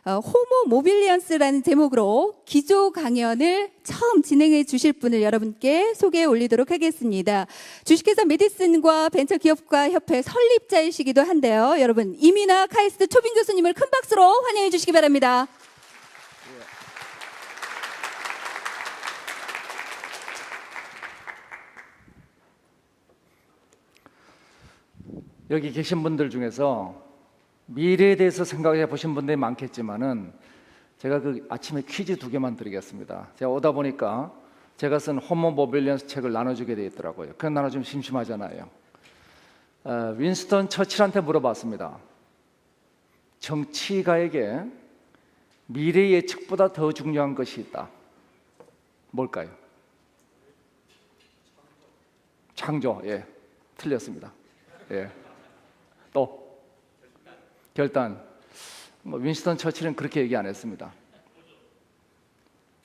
호모 모빌리언스라는 제목으로 기조 강연을 처음 진행해 주실 분을 여러분께 소개해 올리도록 하겠습니다. 주식회사 메디슨과 벤처기업가 협회 설립자이시기도 한데요. 여러분, 이민아 카이스트 초빙 교수님을 큰 박수로 환영해 주시기 바랍니다. 여기 계신 분들 중에서 미래에 대해서 생각해 보신 분들이 많겠지만은 제가 아침에 퀴즈 2개만 드리겠습니다. 제가 오다 보니까 제가 쓴 호모 모빌리언스 책을 나눠주게 돼 있더라고요. 그냥 나눠주면 심심하잖아요. 윈스턴 처칠한테 물어봤습니다. 정치가에게 미래 예측보다 더 중요한 것이 있다. 뭘까요? 창조. 예, 틀렸습니다. 예. 또 결단. 윈스턴 처칠은 그렇게 얘기 안 했습니다.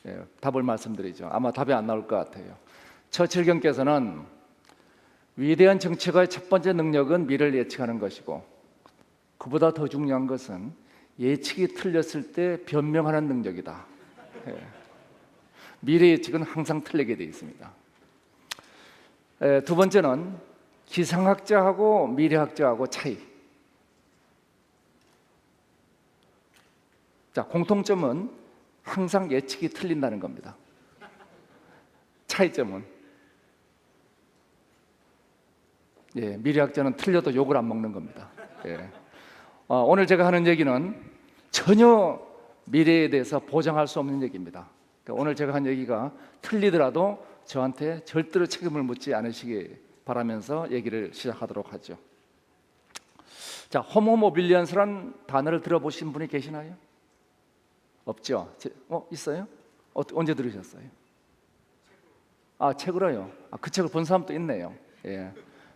예, 답을 말씀드리죠. 아마 답이 안 나올 것 같아요. 처칠 경께서는 위대한 정치가의 첫 번째 능력은 미래를 예측하는 것이고, 그보다 더 중요한 것은 예측이 틀렸을 때 변명하는 능력이다. 예. 미래 예측은 항상 틀리게 되어 있습니다. 두 번째는 기상학자하고 미래학자하고 차이. 자, 공통점은 항상 예측이 틀린다는 겁니다. 차이점은 미래학자는 틀려도 욕을 안 먹는 겁니다. 오늘 제가 하는 얘기는 전혀 미래에 대해서 보장할 수 없는 얘기입니다. 그러니까 오늘 제가 한 얘기가 틀리더라도 저한테 절대로 책임을 묻지 않으시기 바라면서 얘기를 시작하도록 하죠. 자, 호모 모빌리언스란 단어를 들어보신 분이 계시나요? 없죠? 있어요? 언제 들으셨어요? 책으로요? 그 책을 본 사람도 있네요.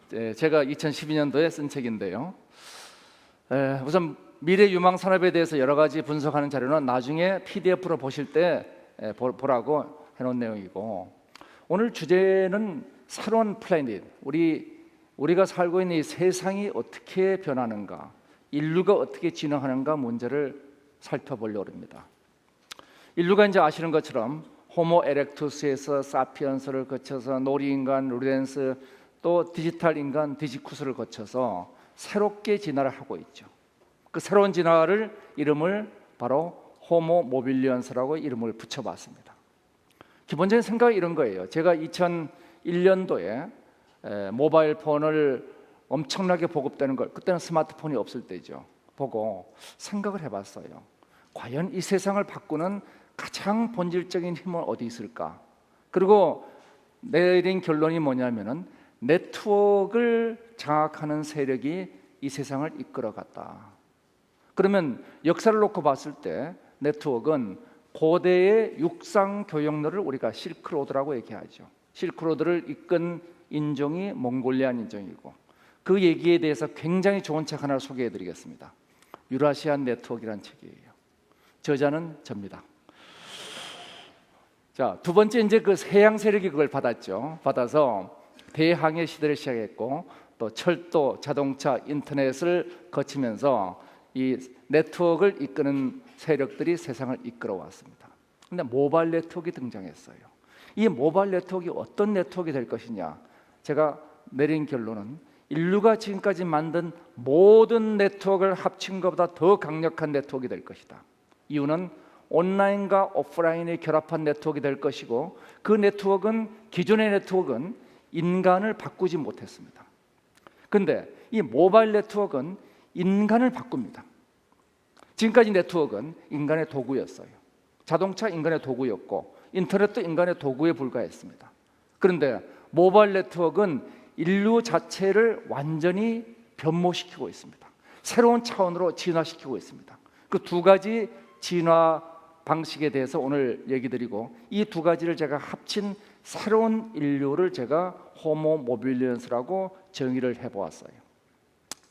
제가 2012년도에 쓴 책인데요. 우선 미래 유망 산업에 대해서 여러 가지 분석하는 자료는 나중에 PDF로 보실 때 보라고 해놓은 내용이고, 오늘 주제는 새로운 플래닛, 우리가 살고 있는 이 세상이 어떻게 변하는가, 인류가 어떻게 진화하는가 문제를 살펴보려고 합니다. 인류가 이제 아시는 것처럼 호모 에렉투스에서 사피언스를 거쳐서 놀이인간 루덴스, 또 디지털 인간 디지쿠스를 거쳐서 새롭게 진화를 하고 있죠. 그 새로운 진화를 이름을 바로 호모 모빌리언스라고 이름을 붙여봤습니다. 기본적인 생각이 이런 거예요. 제가 2001년도에 모바일 폰을 엄청나게 보급되는 걸, 그때는 스마트폰이 없을 때죠, 보고 생각을 해봤어요. 과연 이 세상을 바꾸는 가장 본질적인 힘은 어디 있을까? 그리고 내린 결론이 뭐냐면은 네트워크를 장악하는 세력이 이 세상을 이끌어갔다. 그러면 역사를 놓고 봤을 때 네트워크는 고대의 육상 교역로를 우리가 실크로드라고 얘기하죠. 실크로드를 이끈 인종이 몽골리안 인종이고, 그 얘기에 대해서 굉장히 좋은 책 하나를 소개해 드리겠습니다. 유라시안 네트워크라는 책이에요. 저자는 접니다. 자, 두 번째 이제 그 해양 세력이 그걸 받아서 대항해 시대를 시작했고, 또 철도, 자동차, 인터넷을 거치면서 이 네트워크를 이끄는 세력들이 세상을 이끌어 왔습니다. 근데 모바일 네트워크가 등장했어요. 이 모바일 네트워크가 어떤 네트워크가 될 것이냐, 제가 내린 결론은 인류가 지금까지 만든 모든 네트워크를 합친 것보다 더 강력한 네트워크가 될 것이다. 이유는 온라인과 오프라인이 결합한 네트워크가 될 것이고, 그 네트워크는, 기존의 네트워크는 인간을 바꾸지 못했습니다. 그런데 이 모바일 네트워크는 인간을 바꿉니다. 지금까지 네트워크는 인간의 도구였어요. 자동차 인간의 도구였고, 인터넷도 인간의 도구에 불과했습니다. 그런데 모바일 네트워크는 인류 자체를 완전히 변모시키고 있습니다. 새로운 차원으로 진화시키고 있습니다. 그 두 가지 진화 방식에 대해서 오늘 얘기 드리고, 이 두 가지를 제가 합친 새로운 인류를 제가 호모 모빌리언스라고 정의를 해보았어요.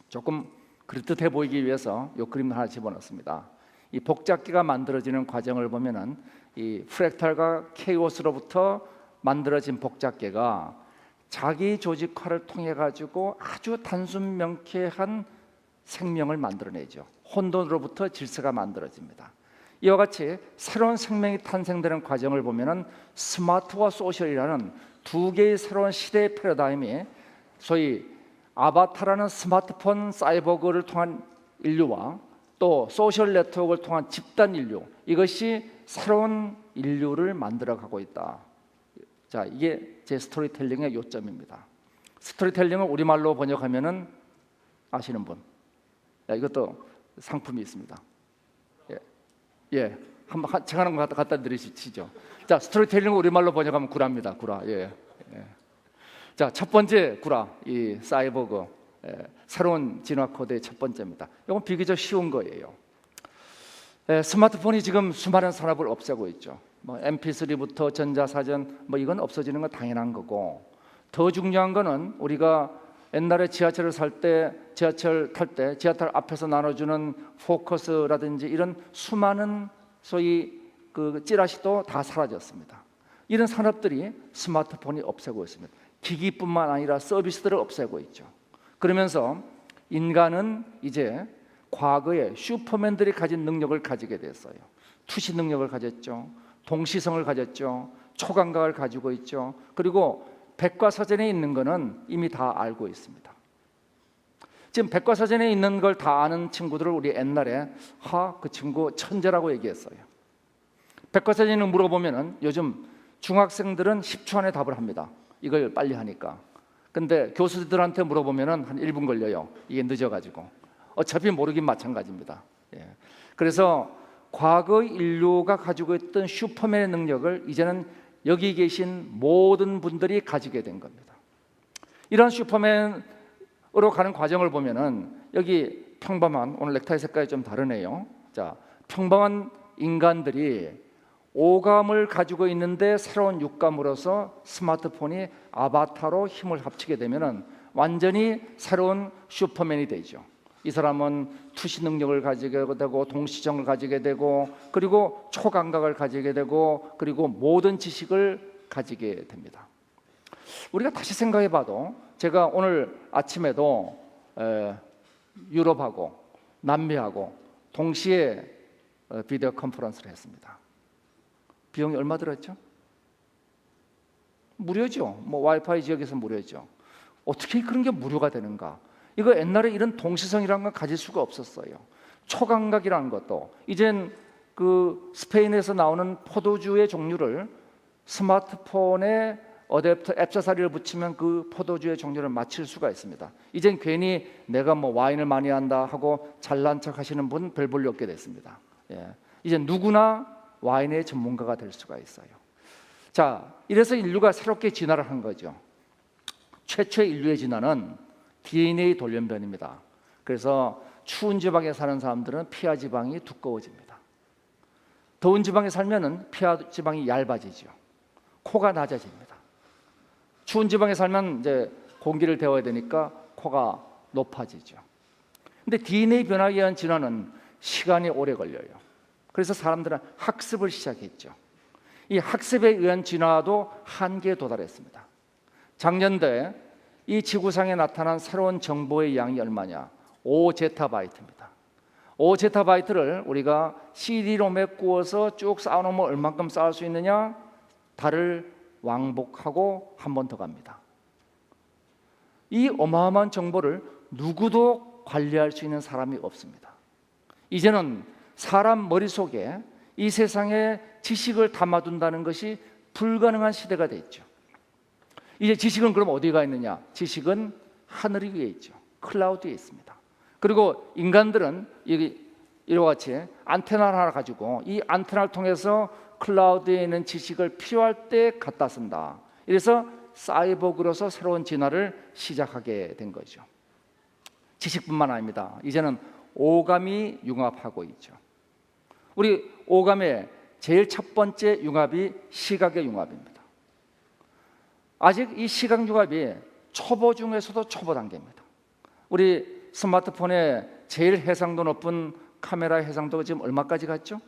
조금 그럴듯해 보이기 위해서 이 그림을 하나 집어넣습니다. 이 복잡기가 만들어지는 과정을 보면은 이 프랙탈과 케이오스로부터 만들어진 복잡계가 자기 조직화를 통해 가지고 아주 단순 명쾌한 생명을 만들어내죠. 혼돈으로부터 질서가 만들어집니다. 이와 같이 새로운 생명이 탄생되는 과정을 보면은 스마트와 소셜이라는 두 개의 새로운 시대의 패러다임이 소위 아바타라는 스마트폰 사이버그를 통한 인류와 또 소셜 네트워크를 통한 집단 인류, 이것이 새로운 인류를 만들어가고 있다. 자, 이게 제 스토리텔링의 요점입니다. 스토리텔링을 우리말로 번역하면은 아시는 분? 야, 이것도 상품이 있습니다. 예, 한번 제가 하는 거 갖다 드리시죠. 자, 스토리텔링을 우리말로 번역하면 구라입니다. 구라. 예. 자, 첫 번째 구라, 이 사이버그, 새로운 진화 코드의 첫 번째입니다. 이건 비교적 쉬운 거예요. 스마트폰이 지금 수많은 산업을 없애고 있죠. 뭐 MP3부터 전자사전, 뭐 이건 없어지는 건 당연한 거고, 더 중요한 거는 우리가 옛날에 지하철을 지하철 탈 때 지하철 앞에서 나눠주는 포커스라든지 이런 수많은 소위 그 찌라시도 다 사라졌습니다. 이런 산업들이 스마트폰이 없애고 있습니다. 기기뿐만 아니라 서비스들을 없애고 있죠. 그러면서 인간은 이제 과거에 슈퍼맨들이 가진 능력을 가지게 됐어요. 투시 능력을 가졌죠. 동시성을 가졌죠. 초감각을 가지고 있죠. 그리고 백과사전에 있는 거는 이미 다 알고 있습니다. 지금 백과사전에 있는 걸 다 아는 친구들을 우리 옛날에 그 친구 천재라고 얘기했어요. 백과사전을 물어보면은 요즘 중학생들은 10초 안에 답을 합니다. 이걸 빨리 하니까. 근데 교수들한테 물어보면은 한 1분 걸려요. 이게 늦어가지고. 어차피 모르긴 마찬가지입니다. 예. 그래서 과거 인류가 가지고 있던 슈퍼맨의 능력을 이제는 여기 계신 모든 분들이 가지게 된 겁니다. 이런 슈퍼맨으로 가는 과정을 보면은 여기 평범한, 오늘 넥타이 색깔이 좀 다르네요. 자, 평범한 인간들이 오감을 가지고 있는데 새로운 육감으로서 스마트폰이 아바타로 힘을 합치게 되면은 완전히 새로운 슈퍼맨이 되죠. 이 사람은 투시 능력을 가지게 되고 동시정을 가지게 되고 그리고 초감각을 가지게 되고 그리고 모든 지식을 가지게 됩니다. 우리가 다시 생각해 봐도 제가 오늘 아침에도 유럽하고 남미하고 동시에 비디오 컨퍼런스를 했습니다. 비용이 얼마 들었죠? 무료죠. 뭐 와이파이 지역에서 무료죠. 어떻게 그런 게 무료가 되는가? 이거 옛날에 이런 동시성이라는 건 가질 수가 없었어요. 초감각이라는 것도 이젠 그 스페인에서 나오는 포도주의 종류를 스마트폰에 어댑터 액세서리를 붙이면 그 포도주의 종류를 맞출 수가 있습니다. 이젠 괜히 내가 뭐 와인을 많이 한다 하고 잘난 척 하시는 분 별 볼일 없게 됐습니다. 예. 이제 누구나 와인의 전문가가 될 수가 있어요. 자, 이래서 인류가 새롭게 진화를 한 거죠. 최초의 인류의 진화는 DNA 돌연변입니다. 그래서 추운 지방에 사는 사람들은 피하 지방이 두꺼워집니다. 더운 지방에 살면은 피하 지방이 얇아지죠. 코가 낮아집니다. 추운 지방에 살면 이제 공기를 데워야 되니까 코가 높아지죠. 근데 DNA 변화에 의한 진화는 시간이 오래 걸려요. 그래서 사람들은 학습을 시작했죠. 이 학습에 의한 진화도 한계에 도달했습니다. 작년도에 이 지구상에 나타난 새로운 정보의 양이 얼마냐? 5제타바이트입니다. 5제타바이트를 우리가 CD롬에 구워서 쭉 쌓아놓으면 얼만큼 쌓을 수 있느냐? 달을 왕복하고 한 번 더 갑니다. 이 어마어마한 정보를 누구도 관리할 수 있는 사람이 없습니다. 이제는 사람 머릿속에 이 세상의 지식을 담아둔다는 것이 불가능한 시대가 됐죠. 이제 지식은 그럼 어디가 있느냐? 지식은 하늘 위에 있죠. 클라우드에 있습니다. 그리고 인간들은 이와 같이 안테나를 하나 가지고 이 안테나를 통해서 클라우드에 있는 지식을 필요할 때 갖다 쓴다. 이래서 사이버그로서 새로운 진화를 시작하게 된 거죠. 지식뿐만 아닙니다. 이제는 오감이 융합하고 있죠. 우리 오감의 제일 첫 번째 융합이 시각의 융합입니다. 아직 이 시각 융합이 초보 중에서도 초보 단계입니다. 우리 스마트폰의 제일 해상도 높은 카메라 해상도가 지금 얼마까지 갔죠?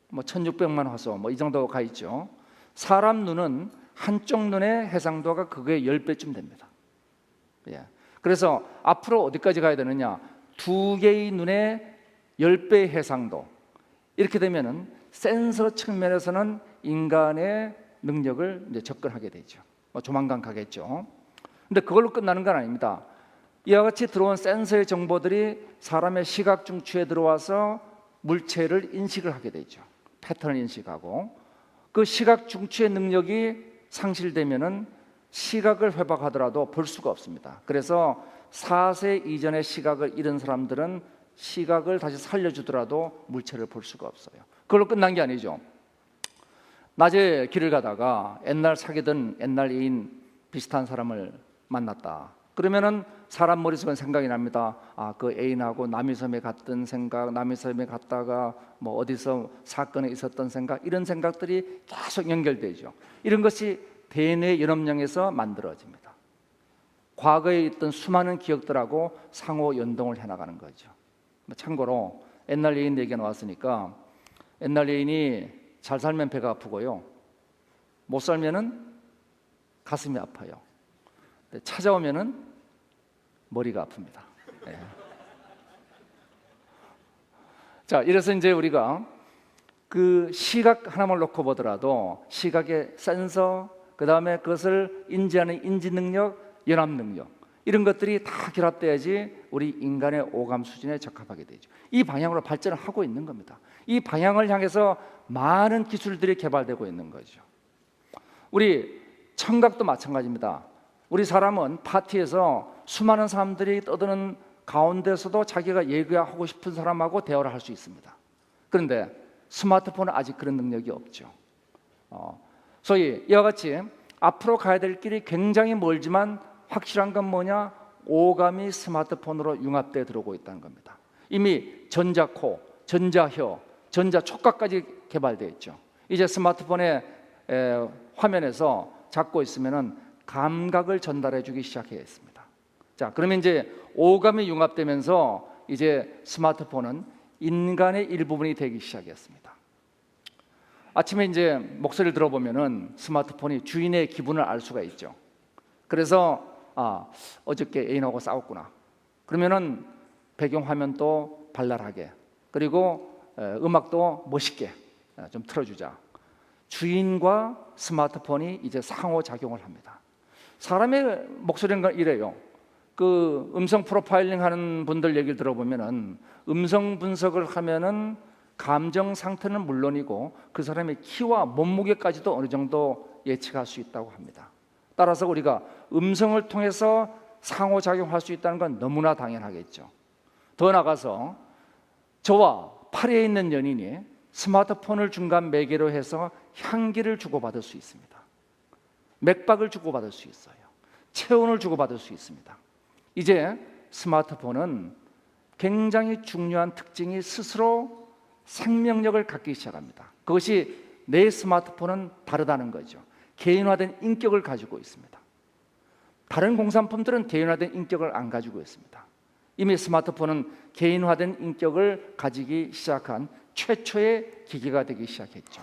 뭐 1600만 화소 뭐 이 정도 가 있죠. 사람 눈은 한쪽 눈의 해상도가 그거의 10배쯤 됩니다. 예. 그래서 앞으로 어디까지 가야 되느냐? 두 개의 눈에 10배의 해상도. 이렇게 되면은 센서 측면에서는 인간의 능력을 이제 접근하게 되죠. 조만간 가겠죠. 근데 그걸로 끝나는 건 아닙니다. 이와 같이 들어온 센서의 정보들이 사람의 시각 중추에 들어와서 물체를 인식을 하게 되죠. 패턴을 인식하고, 그 시각 중추의 능력이 상실되면은 시각을 회복하더라도 볼 수가 없습니다. 그래서 4세 이전의 시각을 잃은 사람들은 시각을 다시 살려주더라도 물체를 볼 수가 없어요. 그걸로 끝난 게 아니죠. 낮에 길을 가다가 옛날 사귀던 옛날 애인 비슷한 사람을 만났다. 그러면은 사람 머릿속에 생각이 납니다. 아, 그 애인하고 남이섬에 갔던 생각, 남이섬에 갔다가 뭐 어디서 사건에 있었던 생각, 이런 생각들이 계속 연결되죠. 이런 것이 대뇌 연업령에서 만들어집니다. 과거에 있던 수많은 기억들하고 상호 연동을 해나가는 거죠. 참고로 옛날 애인 얘기가 나왔으니까, 옛날 애인이 잘 살면 배가 아프고요, 못 살면은 가슴이 아파요. 찾아오면은 머리가 아픕니다. 예. 자, 이래서 이제 우리가 그 시각 하나만 놓고 보더라도 시각의 센서, 그 다음에 그것을 인지하는 인지 능력, 연합 능력, 이런 것들이 다 결합돼야지 우리 인간의 오감 수준에 적합하게 되죠. 이 방향으로 발전을 하고 있는 겁니다. 이 방향을 향해서 많은 기술들이 개발되고 있는 거죠. 우리 청각도 마찬가지입니다. 우리 사람은 파티에서 수많은 사람들이 떠드는 가운데서도 자기가 얘기하고 싶은 사람하고 대화를 할 수 있습니다. 그런데 스마트폰은 아직 그런 능력이 없죠. 소위 이와 같이 앞으로 가야 될 길이 굉장히 멀지만 확실한 건 뭐냐? 오감이 스마트폰으로 융합되어 들어오고 있다는 겁니다. 이미 전자코, 전자혀, 전자촉각까지 개발되어 있죠. 이제 스마트폰의 화면에서 잡고 있으면은 감각을 전달해 주기 시작했습니다. 자, 그러면 이제 오감이 융합되면서 이제 스마트폰은 인간의 일부분이 되기 시작했습니다. 아침에 이제 목소리를 들어보면은 스마트폰이 주인의 기분을 알 수가 있죠. 그래서 어저께 애인하고 싸웠구나. 그러면은 배경 화면도 발랄하게, 그리고 음악도 멋있게 좀 틀어주자. 주인과 스마트폰이 이제 상호작용을 합니다. 사람의 목소리는 이래요. 그 음성 프로파일링 하는 분들 얘기를 들어보면은 음성 분석을 하면은 감정 상태는 물론이고 그 사람의 키와 몸무게까지도 어느 정도 예측할 수 있다고 합니다. 따라서 우리가 음성을 통해서 상호작용할 수 있다는 건 너무나 당연하겠죠. 더 나아가서 저와 파리에 있는 연인이 스마트폰을 중간 매개로 해서 향기를 주고받을 수 있습니다. 맥박을 주고받을 수 있어요. 체온을 주고받을 수 있습니다. 이제 스마트폰은 굉장히 중요한 특징이 스스로 생명력을 갖기 시작합니다. 그것이 내 스마트폰은 다르다는 거죠. 개인화된 인격을 가지고 있습니다. 다른 공산품들은 개인화된 인격을 안 가지고 있습니다. 이미 스마트폰은 개인화된 인격을 가지기 시작한 최초의 기기가 되기 시작했죠.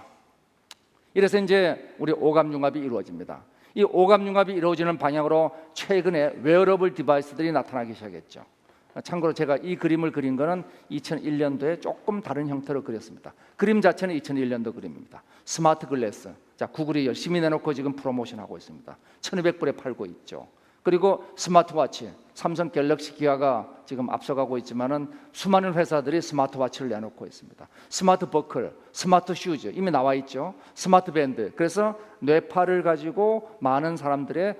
이래서 이제 우리 오감융합이 이루어집니다. 이 오감융합이 이루어지는 방향으로 최근에 웨어러블 디바이스들이 나타나기 시작했죠. 참고로 제가 이 그림을 그린 거는 2001년도에 조금 다른 형태로 그렸습니다. 그림 자체는 2001년도 그림입니다. 스마트 글래스. 자, 구글이 열심히 내놓고 지금 프로모션하고 있습니다. 1,200불에 팔고 있죠. 그리고 스마트워치, 삼성 갤럭시 기아가 지금 앞서가고 있지만은 수많은 회사들이 스마트워치를 내놓고 있습니다. 스마트 버클, 스마트 슈즈 이미 나와 있죠. 스마트 밴드. 그래서 뇌파를 가지고 많은 사람들의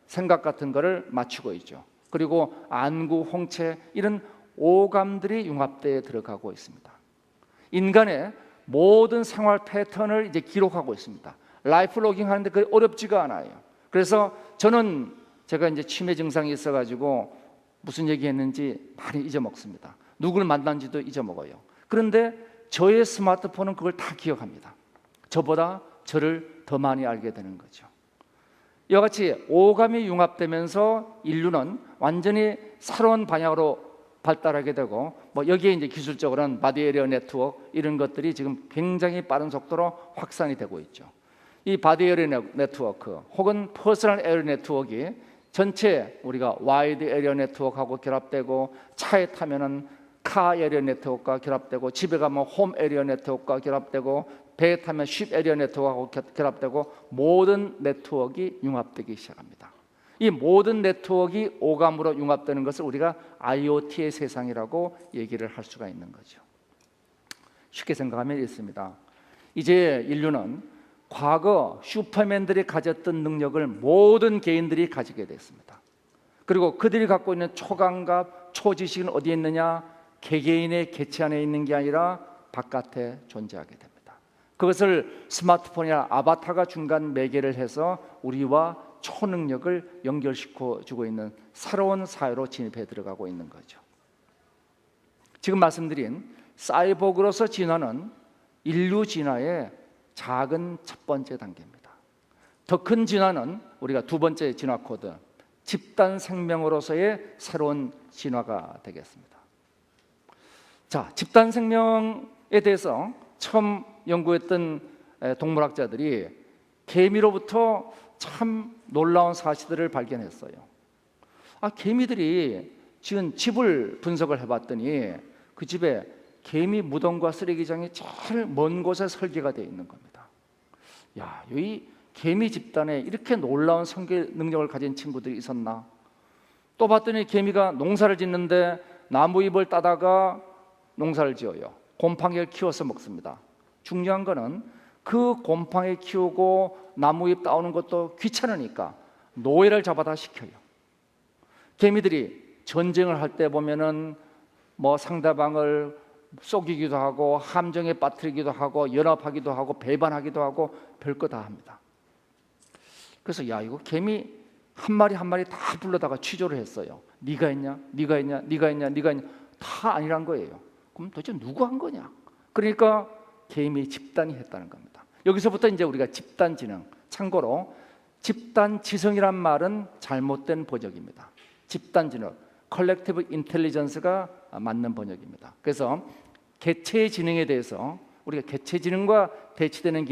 생각 같은 거를 맞추고 있죠. 그리고 안구, 홍채 이런 오감들이 융합되어 들어가고 있습니다. 인간의 모든 생활 패턴을 이제 기록하고 있습니다. 라이프 로깅 하는데 그게 어렵지가 않아요. 그래서 저는 제가 이제 치매 증상이 있어가지고 무슨 얘기했는지 많이 잊어먹습니다. 누구를 만난지도 잊어먹어요. 그런데 저의 스마트폰은 그걸 다 기억합니다. 저보다 저를 더 많이 알게 되는 거죠. 이와 같이 오감이 융합되면서 인류는 완전히 새로운 방향으로 발달하게 되고, 뭐 여기에 이제 기술적으로는 바디 에리어 네트워크 이런 것들이 지금 굉장히 빠른 속도로 확산이 되고 있죠. 이 바디 에리어 네트워크 혹은 퍼스널 에리어 네트워크가 전체 우리가 와이드 에리어 네트워크하고 결합되고, 차에 타면은 카 에리어 네트워크가 결합되고, 집에 가면 홈 에리어 네트워크가 결합되고, 배에 타면 쉽 에리어 네트워크하고 결합되고, 모든 네트워크가 융합되기 시작합니다. 이 모든 네트워크가 오감으로 융합되는 것을 우리가 IoT의 세상이라고 얘기를 할 수가 있는 거죠. 쉽게 생각하면 이렇습니다. 이제 인류는 과거 슈퍼맨들이 가졌던 능력을 모든 개인들이 가지게 됐습니다. 그리고 그들이 갖고 있는 초감각, 초지식은 어디에 있느냐? 개개인의 개체 안에 있는 게 아니라 바깥에 존재하게 됩니다. 그것을 스마트폰이나 아바타가 중간 매개를 해서 우리와 초능력을 연결시켜 주고 있는 새로운 사회로 진입해 들어가고 있는 거죠. 지금 말씀드린 사이보그로서 진화는 인류 진화의 작은 첫 번째 단계입니다. 더 큰 진화는 우리가 두 번째 진화 코드, 집단 생명으로서의 새로운 진화가 되겠습니다. 자, 집단 생명에 대해서 처음 연구했던 동물학자들이 개미로부터 참 놀라운 사실들을 발견했어요. 개미들이 지은 집을 분석을 해봤더니 그 집에 개미 무덤과 쓰레기장이 제일 먼 곳에 설계가 되어 있는 겁니다. 야, 여기 개미 집단에 이렇게 놀라운 설계 능력을 가진 친구들이 있었나? 또 봤더니 개미가 농사를 짓는데 나무잎을 따다가 농사를 지어요. 곰팡이를 키워서 먹습니다. 중요한 거는 그 곰팡이 키우고 나무잎 따오는 것도 귀찮으니까 노예를 잡아다 시켜요. 개미들이 전쟁을 할 때 보면은 뭐 상대방을 쏘기기도 하고 함정에 빠뜨리기도 하고 연합하기도 하고 배반하기도 하고 별거 다 합니다. 그래서 야, 이거 개미 한 마리 한 마리 다 불러다가 취조를 했어요. 네가 했냐? 네가 했냐? 네가 했냐? 네가 했냐? 다 아니란 거예요. 그럼 도대체 누가 한 거냐? 그러니까 개미 집단이 했다는 겁니다. 여기서부터 이제 우리가 집단 지능, 참고로 집단 지성이란 말은 잘못된 번역입니다. 집단 지능, 컬렉티브 인텔리전스가 맞는 번역입니다. 그래서 개체의 지능에 대해서 우리가 개체 지능과 대치되는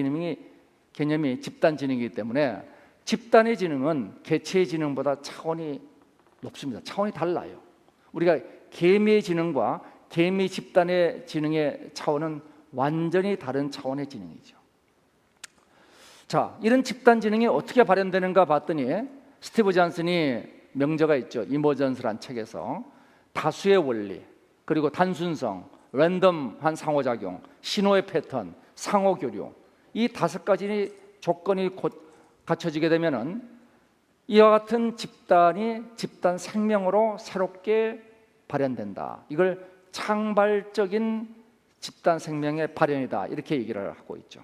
개념이 집단 지능이기 때문에 집단의 지능은 개체의 지능보다 차원이 높습니다. 차원이 달라요. 우리가 개미의 지능과 개미 집단의 지능의 차원은 완전히 다른 차원의 지능이죠. 자, 이런 집단 지능이 어떻게 발현되는가 봤더니 스티브 잔슨이 명저가 있죠. 이머전스란 책에서 다수의 원리, 그리고 단순성, 랜덤한 상호작용, 신호의 패턴, 상호교류, 이 5가지 조건이 갖춰지게 되면은 이와 같은 집단이 집단 생명으로 새롭게 발현된다. 이걸 창발적인 집단 생명의 발현이다, 이렇게 얘기를 하고 있죠.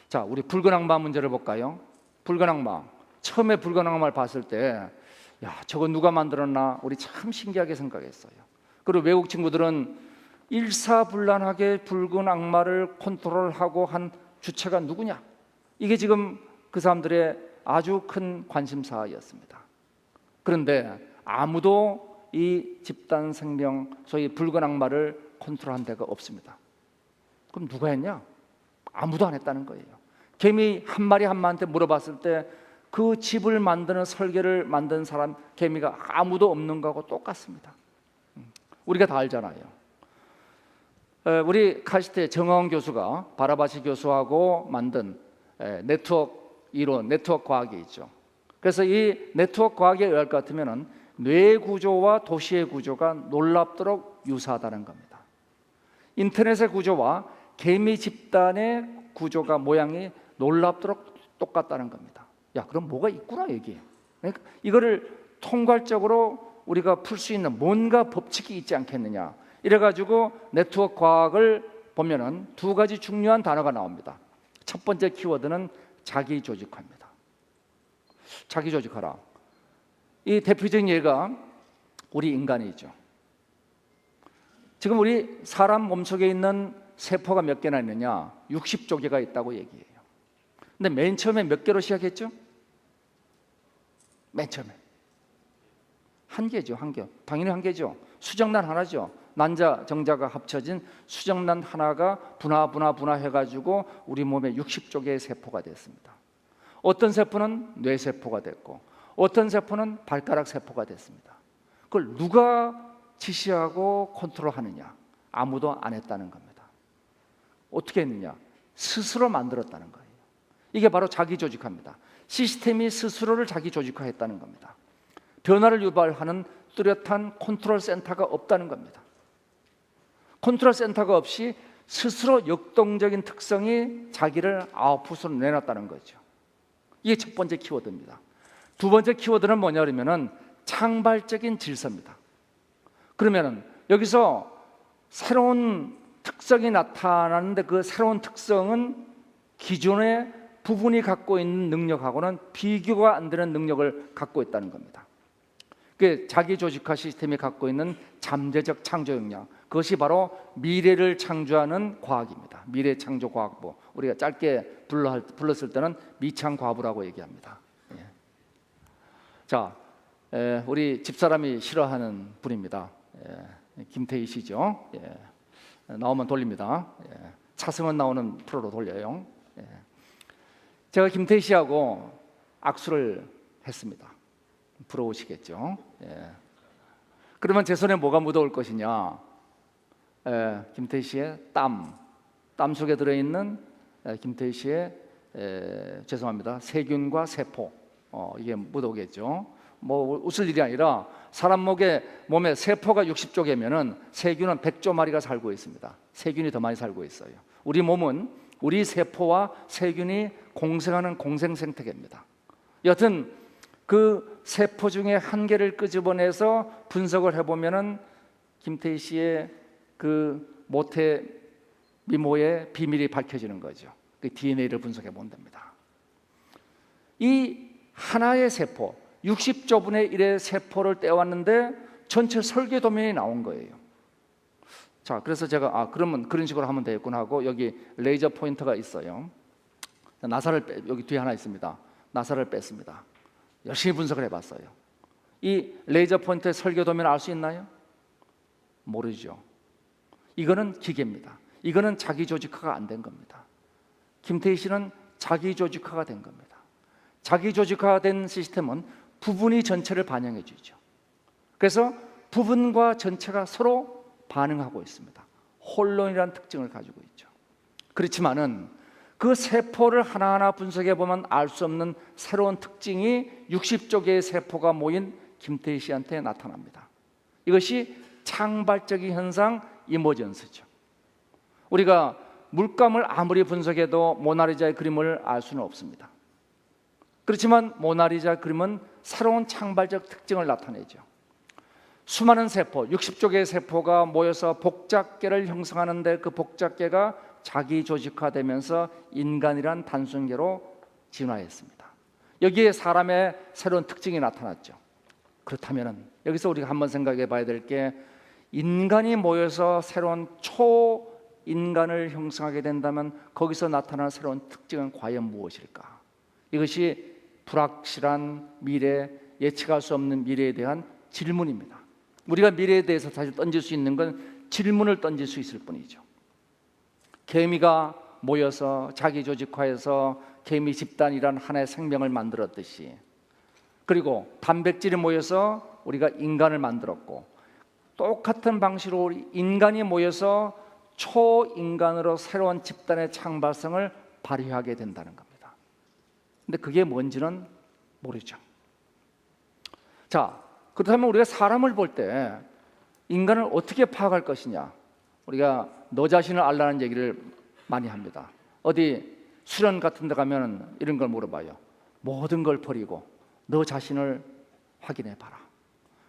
자, 우리 붉은 악마 문제를 볼까요? 붉은 악마, 처음에 붉은 악마를 봤을 때 야, 저거 누가 만들었나? 우리 참 신기하게 생각했어요. 그리고 외국 친구들은 일사불란하게 붉은 악마를 컨트롤하고 한 주체가 누구냐? 이게 지금 그 사람들의 아주 큰 관심사였습니다. 그런데 아무도 이 집단 생명, 소위 붉은 악마를 컨트롤한 데가 없습니다. 그럼 누가 했냐? 아무도 안 했다는 거예요. 개미 한 마리 한 마리한테 물어봤을 때 그 집을 만드는 설계를 만든 사람, 개미가 아무도 없는 거하고 똑같습니다. 우리가 다 알잖아요. 우리 카시트의 정하원 교수가 바라바시 교수하고 만든 네트워크 이론, 네트워크 과학이 있죠. 그래서 이 네트워크 과학에 의할 것 같으면 뇌 구조와 도시의 구조가 놀랍도록 유사하다는 겁니다. 인터넷의 구조와 개미 집단의 구조가 모양이 놀랍도록 똑같다는 겁니다. 야, 그럼 뭐가 있구나 여기에. 그러니까 이거를 통괄적으로 우리가 풀 수 있는 뭔가 법칙이 있지 않겠느냐. 이래가지고 네트워크 과학을 보면은 2가지 중요한 단어가 나옵니다. 첫 번째 키워드는 자기 조직화입니다. 자기 조직화라. 이 대표적인 예가 우리 인간이죠. 지금 우리 사람 몸속에 있는 세포가 몇 개나 있느냐? 60조 개가 있다고 얘기해요. 근데 맨 처음에 몇 개로 시작했죠? 맨 처음에 1개죠, 1개. 당연히 1개죠. 수정란 하나죠. 난자, 정자가 합쳐진 수정란 하나가 분화해가지고 우리 몸에 60조 개의 세포가 됐습니다. 어떤 세포는 뇌세포가 됐고, 어떤 세포는 발가락 세포가 됐습니다. 그걸 누가 지시하고 컨트롤하느냐? 아무도 안 했다는 겁니다. 어떻게 했느냐? 스스로 만들었다는 거예요. 이게 바로 자기 조직화입니다. 시스템이 스스로를 자기 조직화했다는 겁니다. 변화를 유발하는 뚜렷한 컨트롤 센터가 없다는 겁니다. 컨트롤 센터가 없이 스스로 역동적인 특성이 자기를 아웃풋으로 내놨다는 거죠. 이게 첫 번째 키워드입니다. 두 번째 키워드는 뭐냐 그러면은 창발적인 질서입니다. 그러면은 여기서 새로운 특성이 나타나는데 그 새로운 특성은 기존의 부분이 갖고 있는 능력하고는 비교가 안 되는 능력을 갖고 있다는 겁니다. 그 자기 조직화 시스템이 갖고 있는 잠재적 창조 역량, 그것이 바로 미래를 창조하는 과학입니다. 미래 창조 과학부, 우리가 짧게 불렀을 때는 미창과부라고 얘기합니다. 예. 자, 우리 집사람이 싫어하는 분입니다. 김태희 씨죠. 예. 나오면 돌립니다. 예. 차승원 나오는 프로로 돌려요. 예. 제가 김태희 씨하고 악수를 했습니다. 부러우시겠죠. 예. 그러면 제 손에 뭐가 묻어올 것이냐? 김태희 씨의 땀 속에 들어있는 김태희 씨의 죄송합니다, 세균과 세포, 이게 묻어오겠죠. 뭐 웃을 일이 아니라 사람 몸에 세포가 60조 개면은 세균은 100조 마리가 살고 있습니다. 세균이 더 많이 살고 있어요. 우리 몸은 우리 세포와 세균이 공생하는 공생 생태계입니다. 여튼 그 세포 중에 한 개를 끄집어내서 분석을 해보면은 김태희 씨의 그 모태 미모의 비밀이 밝혀지는 거죠. 그 DNA를 분석해 본답니다. 이 하나의 세포, 60조분의 1의 세포를 떼왔는데 전체 설계 도면이 나온 거예요. 자, 그래서 제가 그러면 그런 식으로 하면 되겠구나 하고 여기 레이저 포인터가 있어요. 나사를 여기 뒤에 하나 있습니다. 나사를 뺐습니다. 열심히 분석을 해봤어요. 이 레이저 포인터의 설계 도면을 알 수 있나요? 모르죠. 이거는 기계입니다. 이거는 자기 조직화가 안 된 겁니다. 김태희 씨는 자기 조직화가 된 겁니다. 자기 조직화된 시스템은 부분이 전체를 반영해 주죠. 그래서 부분과 전체가 서로 반응하고 있습니다. 혼론이라는 특징을 가지고 있죠. 그렇지만은 그 세포를 하나하나 분석해 보면 알 수 없는 새로운 특징이 60조 개의 세포가 모인 김태희 씨한테 나타납니다. 이것이 창발적인 현상, 이머전스죠. 우리가 물감을 아무리 분석해도 모나리자의 그림을 알 수는 없습니다. 그렇지만 모나리자 그림은 새로운 창발적 특징을 나타내죠. 수많은 세포, 60조 개의 세포가 모여서 복잡계를 형성하는데 그 복잡계가 자기 조직화되면서 인간이란 단순계로 진화했습니다. 여기에 사람의 새로운 특징이 나타났죠. 그렇다면 여기서 우리가 한번 생각해 봐야 될 게, 인간이 모여서 새로운 초인간을 형성하게 된다면 거기서 나타나는 새로운 특징은 과연 무엇일까? 이것이 불확실한 미래, 예측할 수 없는 미래에 대한 질문입니다. 우리가 미래에 대해서 사실 던질 수 있는 건 질문을 던질 수 있을 뿐이죠. 개미가 모여서 자기 조직화해서 개미 집단이란 하나의 생명을 만들었듯이, 그리고 단백질이 모여서 우리가 인간을 만들었고, 똑같은 방식으로 우리 인간이 모여서 초인간으로 새로운 집단의 창발성을 발휘하게 된다는 겁니다. 근데 그게 뭔지는 모르죠. 자, 그렇다면 우리가 사람을 볼 때 인간을 어떻게 파악할 것이냐? 우리가 너 자신을 알라는 얘기를 많이 합니다. 어디 수련 같은 데 가면 이런 걸 물어봐요. 모든 걸 버리고 너 자신을 확인해 봐라.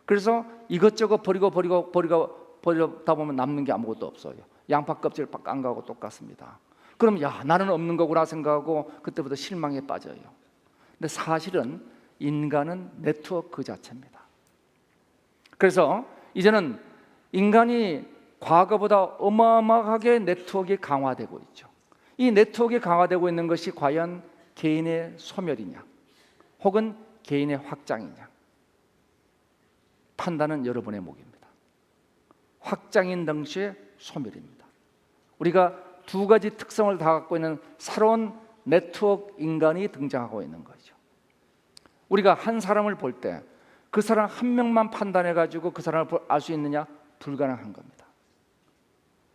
그래서 이것저것 버리다 보면 남는 게 아무것도 없어요. 양파 껍질 깐 거하고 똑같습니다. 그럼 나는 없는 거구나 생각하고 그때부터 실망에 빠져요. 근데 사실은 인간은 네트워크 그 자체입니다. 그래서 이제는 인간이 과거보다 어마어마하게 네트워크가 강화되고 있죠. 이 네트워크가 강화되고 있는 것이 과연 개인의 소멸이냐 혹은 개인의 확장이냐, 판단은 여러분의 몫입니다. 확장인 동시에 소멸입니다. 우리가 두 가지 특성을 다 갖고 있는 새로운 네트워크 인간이 등장하고 있는 거죠. 우리가 한 사람을 볼 때 그 사람 한 명만 판단해 가지고 그 사람을 알 수 있느냐? 불가능한 겁니다.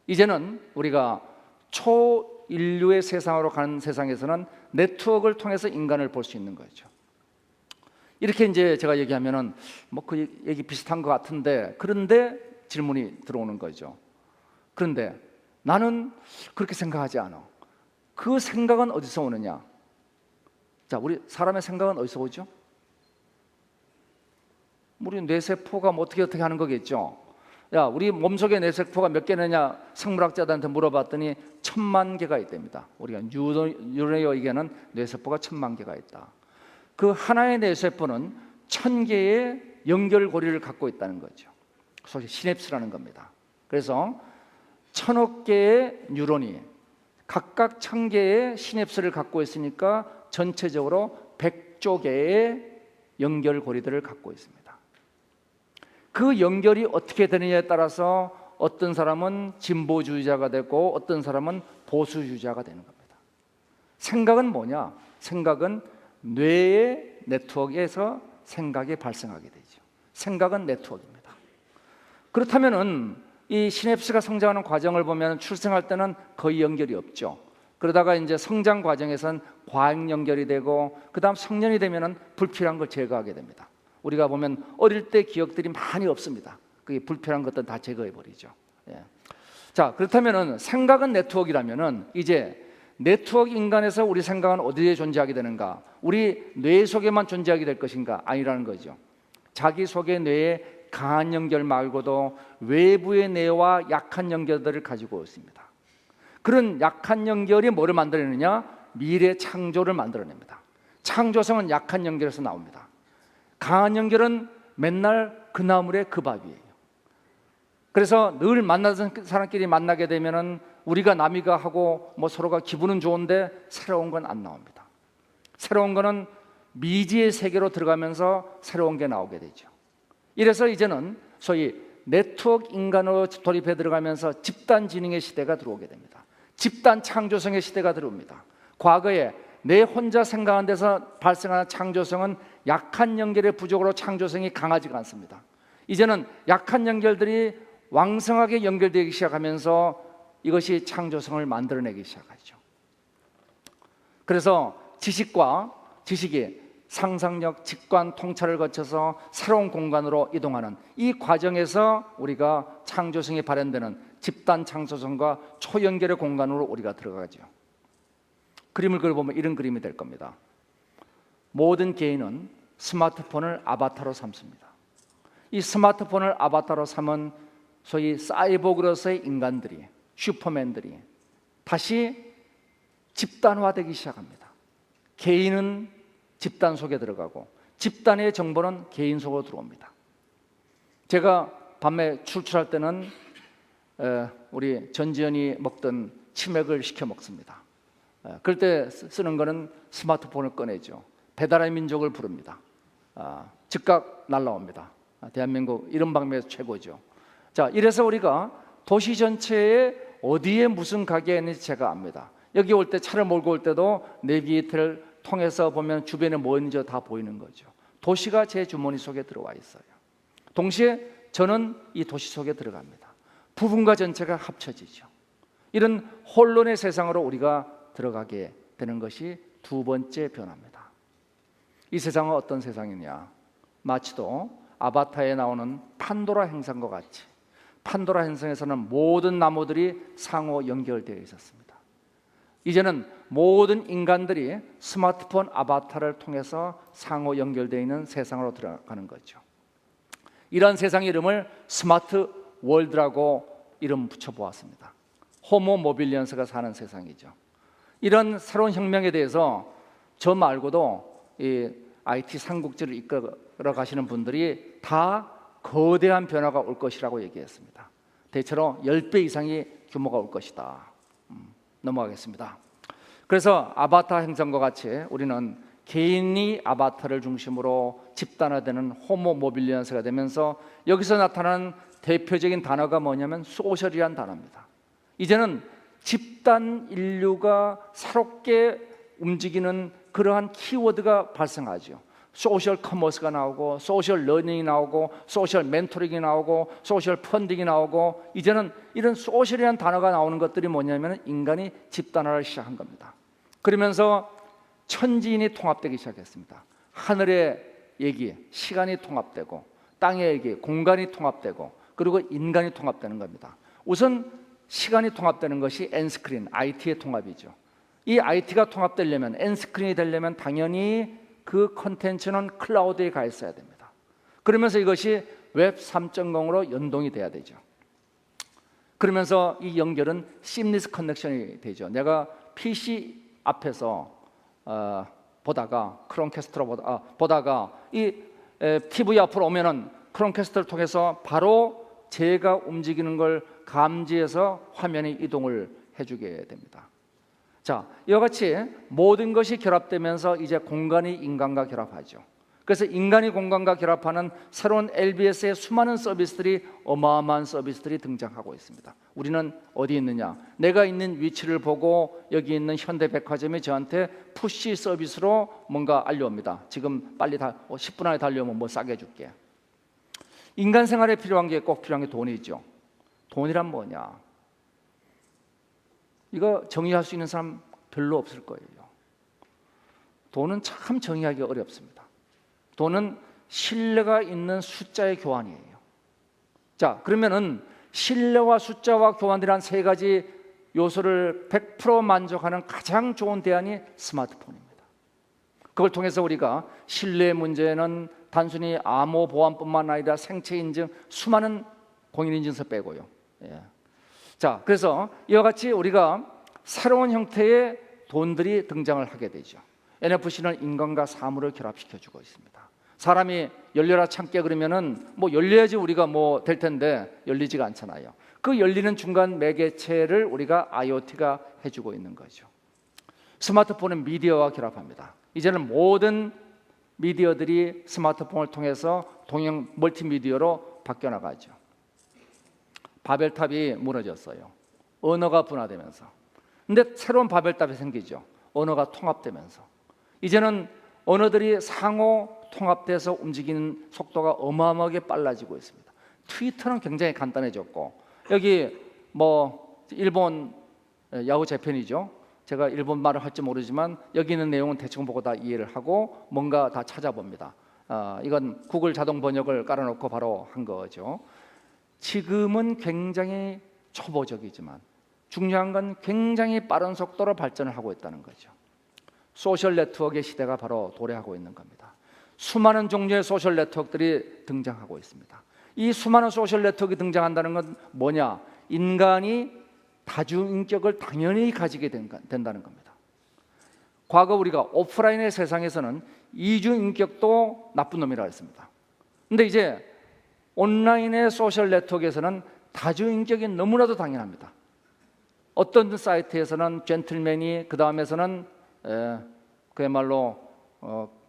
이제는 우리가 초인류의 세상으로 가는 세상에서는 네트워크를 통해서 인간을 볼 수 있는 거죠. 이렇게 이제 제가 얘기하면은 뭐 그 얘기 비슷한 것 같은데, 그런데 질문이 들어오는 거죠. 그런데 나는 그렇게 생각하지 않아. 그 생각은 어디서 오느냐? 자, 우리 사람의 생각은 어디서 오죠? 우리 뇌세포가 뭐 어떻게 하는 거겠죠. 야, 우리 몸속에 뇌세포가 몇 개느냐 생물학자들한테 물어봤더니 1000만 개가 있답니다. 우리가 뉴런이라고 얘기하는 뇌세포가 1000만 개가 있다. 그 하나의 뇌세포는 1000개의 연결고리를 갖고 있다는 거죠. 소위 시냅스라는 겁니다. 그래서 1000억 개의 뉴런이 각각 1000개의 시냅스를 갖고 있으니까 전체적으로 100조 개의 연결고리들을 갖고 있습니다. 그 연결이 어떻게 되느냐에 따라서 어떤 사람은 진보주의자가 되고 어떤 사람은 보수주의자가 되는 겁니다. 생각은 뭐냐? 생각은 뇌의 네트워크에서 생각이 발생하게 되죠. 생각은 네트워크입니다. 그렇다면은 이 시냅스가 성장하는 과정을 보면 출생할 때는 거의 연결이 없죠. 그러다가 이제 성장 과정에선 과잉 연결이 되고 그다음 성년이 되면은 불필요한 걸 제거하게 됩니다. 우리가 보면 어릴 때 기억들이 많이 없습니다. 그게 불필요한 것들 다 제거해 버리죠. 예. 자, 그렇다면은 생각은 네트워크라면은 이제 네트워크 인간에서 우리 생각은 어디에 존재하게 되는가? 우리 뇌 속에만 존재하게 될 것인가? 아니라는 거죠. 자기 속의 뇌에 강한 연결 말고도 외부의 뇌와 약한 연결들을 가지고 있습니다. 그런 약한 연결이 뭐를 만들어내느냐? 미래 창조를 만들어냅니다. 창조성은 약한 연결에서 나옵니다. 강한 연결은 맨날 그 나물에 그 밥이에요. 그래서 늘 만나던 사람끼리 만나게 되면은 우리가 남이가 하고 뭐 서로가 기분은 좋은데 새로운 건 안 나옵니다. 새로운 거는 미지의 세계로 들어가면서 새로운 게 나오게 되죠. 이래서 이제는 소위 네트워크 인간으로 돌입해 들어가면서 집단 지능의 시대가 들어오게 됩니다. 집단 창조성의 시대가 들어옵니다. 과거에 내 혼자 생각한 데서 발생하는 창조성은 약한 연결의 부족으로 창조성이 강하지가 않습니다. 이제는 약한 연결들이 왕성하게 연결되기 시작하면서 이것이 창조성을 만들어내기 시작하죠. 그래서 지식이 상상력, 직관, 통찰을 거쳐서 새로운 공간으로 이동하는 이 과정에서 우리가 창조성이 발현되는 집단 창조성과 초연결의 공간으로 우리가 들어가죠. 그림을 그려보면 이런 그림이 될 겁니다. 모든 개인은 스마트폰을 아바타로 삼습니다. 이 스마트폰을 아바타로 삼은 소위 사이보그로서의 인간들이, 슈퍼맨들이 다시 집단화되기 시작합니다. 개인은 집단 속에 들어가고 집단의 정보는 개인 속으로 들어옵니다. 제가 밤에 출출할 때는 우리 전지현이 먹던 치맥을 시켜 먹습니다. 그럴 때 쓰는 거는 스마트폰을 꺼내죠. 배달의 민족을 부릅니다. 즉각 날라옵니다. 대한민국 이런 방면에서 최고죠. 자, 이래서 우리가 도시 전체에 어디에 무슨 가게가 있는지 제가 압니다. 여기 올 때 차를 몰고 올 때도 내비게이터를 통해서 보면 주변에 뭐 있는지 다 보이는 거죠. 도시가 제 주머니 속에 들어와 있어요. 동시에 저는 이 도시 속에 들어갑니다. 부분과 전체가 합쳐지죠. 이런 혼론의 세상으로 우리가 들어가게 되는 것이 두 번째 변화입니다. 이 세상은 어떤 세상이냐? 마치도 아바타에 나오는 판도라 행성과 같이 판도라 행성에서는 모든 나무들이 상호 연결되어 있었습니다. 이제는 모든 인간들이 스마트폰 아바타를 통해서 상호 연결되어 있는 세상으로 들어가는 거죠. 이런 세상 이름을 스마트 월드라고 이름 붙여보았습니다. 호모 모빌리언스가 사는 세상이죠. 이런 새로운 혁명에 대해서 저 말고도 이 IT 삼국지를 이끌어 가시는 분들이 다 거대한 변화가 올 것이라고 얘기했습니다. 대체로 10배 이상의 규모가 올 것이다. 넘어가겠습니다. 그래서 아바타 행성과 같이 우리는 개인이 아바타를 중심으로 집단화되는 호모 모빌리언스가 되면서 여기서 나타나는 대표적인 단어가 뭐냐면 소셜이라는 단어입니다. 이제는 집단 인류가 새롭게 움직이는 그러한 키워드가 발생하죠. 소셜 커머스가 나오고 소셜 러닝이 나오고 소셜 멘토링이 나오고 소셜 펀딩이 나오고 이제는 이런 소셜이라는 단어가 나오는 것들이 뭐냐면 인간이 집단화를 시작한 겁니다. 그러면서 천지인이 통합되기 시작했습니다. 하늘의 얘기, 시간이 통합되고 땅의 얘기, 공간이 통합되고 그리고 인간이 통합되는 겁니다. 우선 시간이 통합되는 것이 N스크린, IT의 통합이죠. 이 IT가 통합되려면 N스크린이 되려면 당연히 그 컨텐츠는 클라우드에 가 있어야 됩니다. 그러면서 이것이 웹 3.0으로 연동이 돼야 되죠. 그러면서 이 연결은 시임리스 커넥션이 되죠. 내가 PC 앞에서 보다가 크롬캐스트로 보다가 이 TV 앞으로 오면은 크롬캐스트를 통해서 바로 제가 움직이는 걸 감지해서 화면이 이동을 해주게 됩니다. 자, 이와 같이 모든 것이 결합되면서 이제 공간이 인간과 결합하죠. 그래서 인간이 공간과 결합하는 새로운 LBS의 수많은 서비스들이 어마어마한 서비스들이 등장하고 있습니다. 우리는 어디 있느냐? 내가 있는 위치를 보고 여기 있는 현대백화점이 저한테 푸시 서비스로 뭔가 알려옵니다. 지금 빨리 10분 안에 달려오면 뭐 싸게 줄게. 인간 생활에 필요한 게 꼭 필요한 게 돈이죠. 돈이란 뭐냐? 이거 정의할 수 있는 사람 별로 없을 거예요. 돈은 참 정의하기 어렵습니다. 돈은 신뢰가 있는 숫자의 교환이에요. 자, 그러면은 신뢰와 숫자와 교환이란 세 가지 요소를 100% 만족하는 가장 좋은 대안이 스마트폰입니다. 그걸 통해서 우리가 신뢰의 문제는 단순히 암호 보안뿐만 아니라 생체 인증, 수많은 공인인증서 빼고요. 예. 자, 그래서 이와 같이 우리가 새로운 형태의 돈들이 등장을 하게 되죠. NFC는 인간과 사물을 결합시켜주고 있습니다. 사람이 열려라 참깨 그러면은 뭐 열려야지 우리가 뭐 될 텐데 열리지가 않잖아요. 그 열리는 중간 매개체를 우리가 IoT가 해주고 있는 거죠. 스마트폰은 미디어와 결합합니다. 이제는 모든 미디어들이 스마트폰을 통해서 동형 멀티미디어로 바뀌어 나가죠. 바벨탑이 무너졌어요. 언어가 분화되면서. 근데 새로운 바벨탑이 생기죠. 언어가 통합되면서. 이제는 언어들이 상호 통합돼서 움직이는 속도가 어마어마하게 빨라지고 있습니다. 트위터는 굉장히 간단해졌고, 여기 뭐 일본 야후 재팬이죠. 제가 일본 말을 할지 모르지만 여기 있는 내용은 대충 보고 다 이해를 하고 뭔가 다 찾아봅니다. 이건 구글 자동 번역을 깔아놓고 바로 한 거죠. 지금은 굉장히 초보적이지만 중요한 건 굉장히 빠른 속도로 발전을 하고 있다는 거죠. 소셜 네트워크의 시대가 바로 도래하고 있는 겁니다. 수많은 종류의 소셜 네트워크들이 등장하고 있습니다. 이 수많은 소셜 네트워크가 등장한다는 건 뭐냐? 인간이 다중인격을 당연히 가지게 된다는 겁니다. 과거 우리가 오프라인의 세상에서는 이중인격도 나쁜 놈이라 했습니다. 근데 이제 온라인의 소셜 네트워크에서는 다중인격이 너무나도 당연합니다. 어떤 사이트에서는 젠틀맨이, 그 다음에서는 그야말로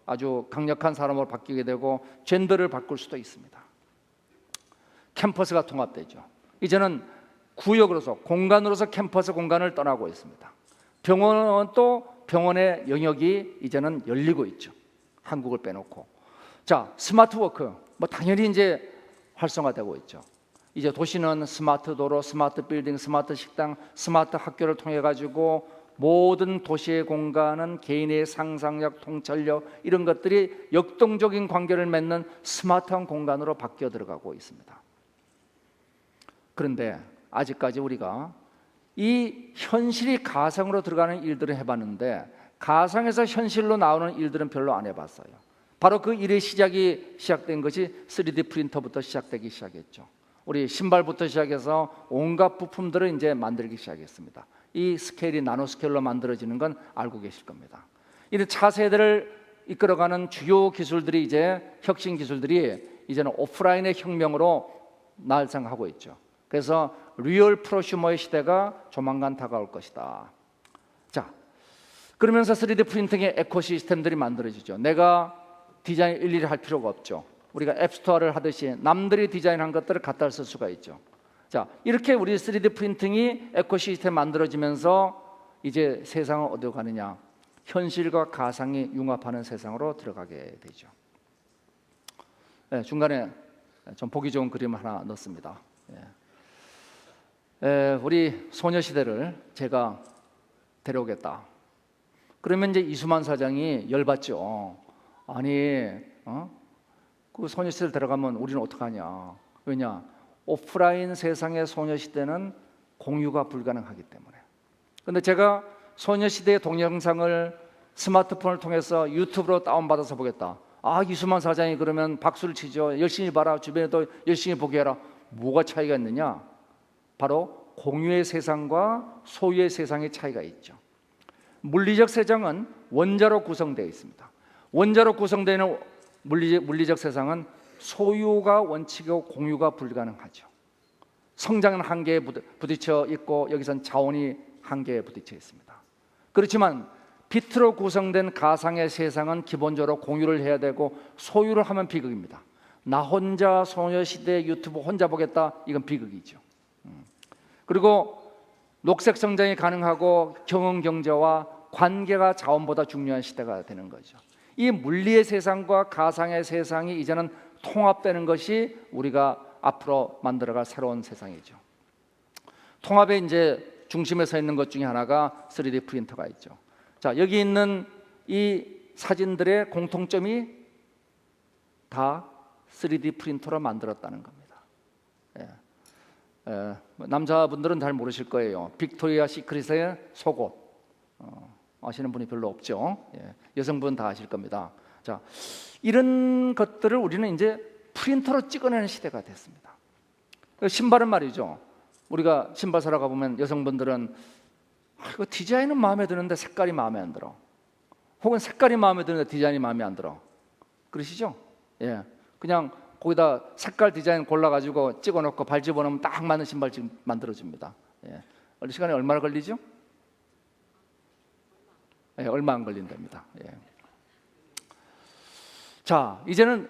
아주 강력한 사람으로 바뀌게 되고 젠더를 바꿀 수도 있습니다. 캠퍼스가 통합되죠. 이제는 구역으로서, 공간으로서 캠퍼스 공간을 떠나고 있습니다. 병원은 또 병원의 영역이 이제는 열리고 있죠. 한국을 빼놓고. 자, 스마트 워크, 뭐 당연히 이제 활성화되고 있죠. 이제 도시는 스마트 도로, 스마트 빌딩, 스마트 식당, 스마트 학교를 통해 가지고 모든 도시의 공간은 개인의 상상력, 통찰력 이런 것들이 역동적인 관계를 맺는 스마트한 공간으로 바뀌어 들어가고 있습니다. 그런데 아직까지 우리가 이 현실이 가상으로 들어가는 일들을 해봤는데 가상에서 현실로 나오는 일들은 별로 안 해봤어요. 바로 그 일의 시작된 것이 3D 프린터부터 시작되기 시작했죠. 우리 신발부터 시작해서 온갖 부품들을 이제 만들기 시작했습니다. 이 스케일이 나노 스케일로 만들어지는 건 알고 계실 겁니다. 이런 차세대를 이끌어가는 주요 기술들이 이제 혁신 기술들이 이제는 오프라인의 혁명으로 날상하고 있죠. 그래서 리얼 프로슈머의 시대가 조만간 다가올 것이다. 자, 그러면서 3D 프린팅의 에코시스템들이 만들어지죠. 내가 디자인 일일이 할 필요가 없죠. 우리가 앱스토어를 하듯이 남들이 디자인한 것들을 갖다 쓸 수가 있죠. 자, 이렇게 우리 3D 프린팅이 에코시스템 만들어지면서 이제 세상은 어디로 가느냐? 현실과 가상이 융합하는 세상으로 들어가게 되죠. 네, 중간에 좀 보기 좋은 그림 하나 넣습니다. 우리 소녀시대를 제가 데려오겠다. 그러면 이제 이수만 사장이 열받죠. 아니, 그 소녀시대를 데려가면 우리는 어떡하냐. 왜냐? 오프라인 세상의 소녀시대는 공유가 불가능하기 때문에. 근데 제가 소녀시대의 동영상을 스마트폰을 통해서 유튜브로 다운받아서 보겠다. 아, 이수만 사장이 그러면 박수를 치죠. 열심히 봐라. 주변에도 열심히 보게 해라. 뭐가 차이가 있느냐? 바로 공유의 세상과 소유의 세상의 차이가 있죠. 물리적 세상은 원자로 구성되어 있습니다. 원자로 구성되는 물리적 세상은 소유가 원칙이고 공유가 불가능하죠. 성장은 한계에 부딪혀 있고 여기선 자원이 한계에 부딪혀 있습니다. 그렇지만 비트로 구성된 가상의 세상은 기본적으로 공유를 해야 되고 소유를 하면 비극입니다. 나 혼자 소녀시대 유튜브 혼자 보겠다, 이건 비극이죠. 그리고 녹색 성장이 가능하고 경영 경제와 관계가 자원보다 중요한 시대가 되는 거죠. 이 물리의 세상과 가상의 세상이 이제는 통합되는 것이 우리가 앞으로 만들어갈 새로운 세상이죠. 통합의 이제 중심에 서 있는 것 중에 하나가 3D 프린터가 있죠. 자, 여기 있는 이 사진들의 공통점이 다 3D 프린터로 만들었다는 겁니다. 남자분들은 잘 모르실 거예요. 빅토리아 시크릿의 속옷 아시는 분이 별로 없죠. 여성분은 다 아실 겁니다. 자, 이런 것들을 우리는 이제 프린터로 찍어내는 시대가 됐습니다. 신발은 말이죠. 우리가 신발 사러 가보면 여성분들은 이거 디자인은 마음에 드는데 색깔이 마음에 안 들어. 혹은 색깔이 마음에 드는데 디자인이 마음에 안 들어. 그러시죠? 그냥 거기다 색깔 디자인 골라가지고 찍어놓고 발 집어넣으면 딱 맞는 신발 지금 만들어줍니다. 시간이 얼마나 걸리죠? 얼마 안 걸린답니다. 자, 이제는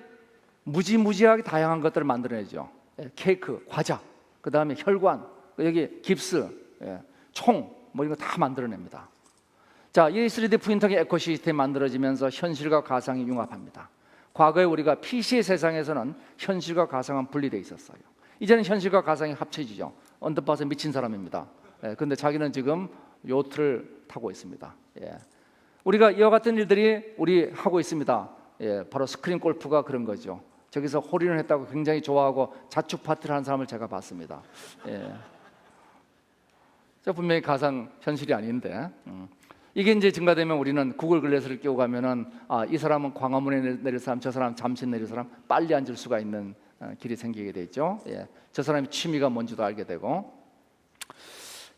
무지무지하게 다양한 것들을 만들어내죠. 케이크, 과자, 그 다음에 혈관, 여기 깁스, 총, 뭐 이런 거 다 만들어냅니다. 자, 이 3D 프린터의 에코시스템이 만들어지면서 현실과 가상이 융합합니다. 과거에 우리가 PC의 세상에서는 현실과 가상은 분리되어 있었어요. 이제는 현실과 가상이 합쳐지죠. 언뜻 봐서 미친 사람입니다. 그런데 자기는 지금 요트를 타고 있습니다. 우리가 이와 같은 일들이 우리 하고 있습니다. 바로 스크린 골프가 그런 거죠. 저기서 홀인을 했다고 굉장히 좋아하고 자축 파티를 하는 사람을 제가 봤습니다. 저 분명히 가상 현실이 아닌데 이게 이제 증가되면 우리는 구글 글래스를 끼고 가면은 이 사람은 광화문에 내릴 사람, 저 사람 잠시 내릴 사람, 빨리 앉을 수가 있는 길이 생기게 되죠. 저 사람의 취미가 뭔지도 알게 되고,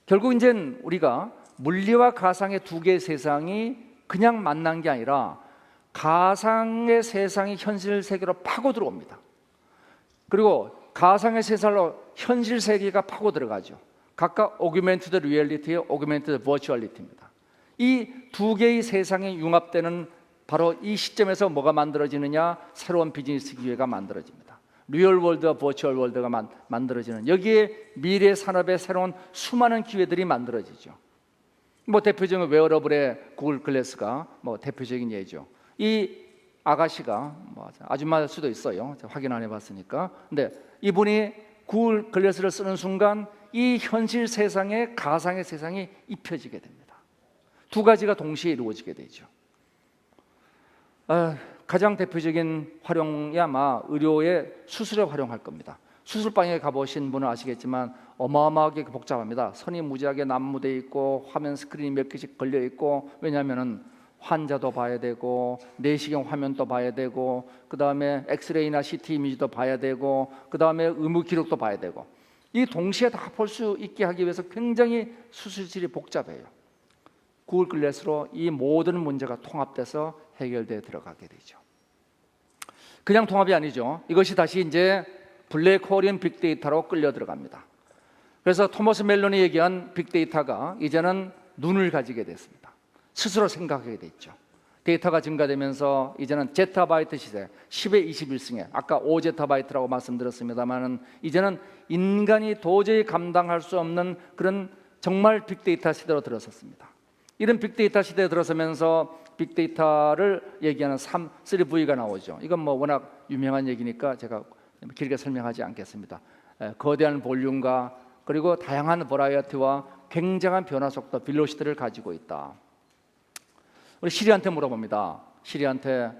결국 이제 우리가 물리와 가상의 두 개의 세상이 그냥 만난 게 아니라 가상의 세상이 현실 세계로 파고 들어옵니다. 그리고 가상의 세상으로 현실 세계가 파고 들어가죠. 각각 오규멘티드 리얼리티의 오규멘티드 버추얼리티입니다. 이 두 개의 세상이 융합되는 바로 이 시점에서 뭐가 만들어지느냐? 새로운 비즈니스 기회가 만들어집니다. 리얼 월드와 버추얼 월드가 만들어지는, 여기에 미래 산업의 새로운 수많은 기회들이 만들어지죠. 뭐 대표적인 웨어러블의 구글 글래스가 뭐 대표적인 예죠. 이 아가씨가 뭐 아줌마일 수도 있어요. 제가 확인 안 해봤으니까. 근데 이분이 구글 글래스를 쓰는 순간 이 현실 세상에 가상의 세상이 입혀지게 됩니다. 두 가지가 동시에 이루어지게 되죠. 가장 대표적인 활용이 아마 의료의 수술에 활용할 겁니다. 수술방에 가보신 분은 아시겠지만 어마어마하게 복잡합니다. 선이 무지하게 난무되어 있고 화면 스크린이 몇 개씩 걸려 있고, 왜냐하면 환자도 봐야 되고 내시경 화면도 봐야 되고 그 다음에 엑스레이나 CT 이미지도 봐야 되고 그 다음에 의무 기록도 봐야 되고, 이 동시에 다 볼 수 있게 하기 위해서 굉장히 수술실이 복잡해요. 구글 글래스로 이 모든 문제가 통합돼서 해결되어 들어가게 되죠. 그냥 통합이 아니죠. 이것이 다시 이제 블랙홀인 빅데이터로 끌려 들어갑니다. 그래서 토머스 멜론이 얘기한 빅데이터가 이제는 눈을 가지게 됐습니다. 스스로 생각하게 됐죠. 데이터가 증가되면서 이제는 제타바이트 시대, 10의 21승에 아까 5제타바이트라고 말씀드렸습니다만 이제는 인간이 도저히 감당할 수 없는 그런 정말 빅데이터 시대로 들어섰습니다. 이런 빅데이터 시대에 들어서면서 빅데이터를 얘기하는 3V가 나오죠. 이건 뭐 워낙 유명한 얘기니까 제가 길게 설명하지 않겠습니다. 거대한 볼륨과 그리고 다양한 버라이어티와 굉장한 변화 속도, 벨로시티를 가지고 있다. 우리 시리한테 물어봅니다. 시리한테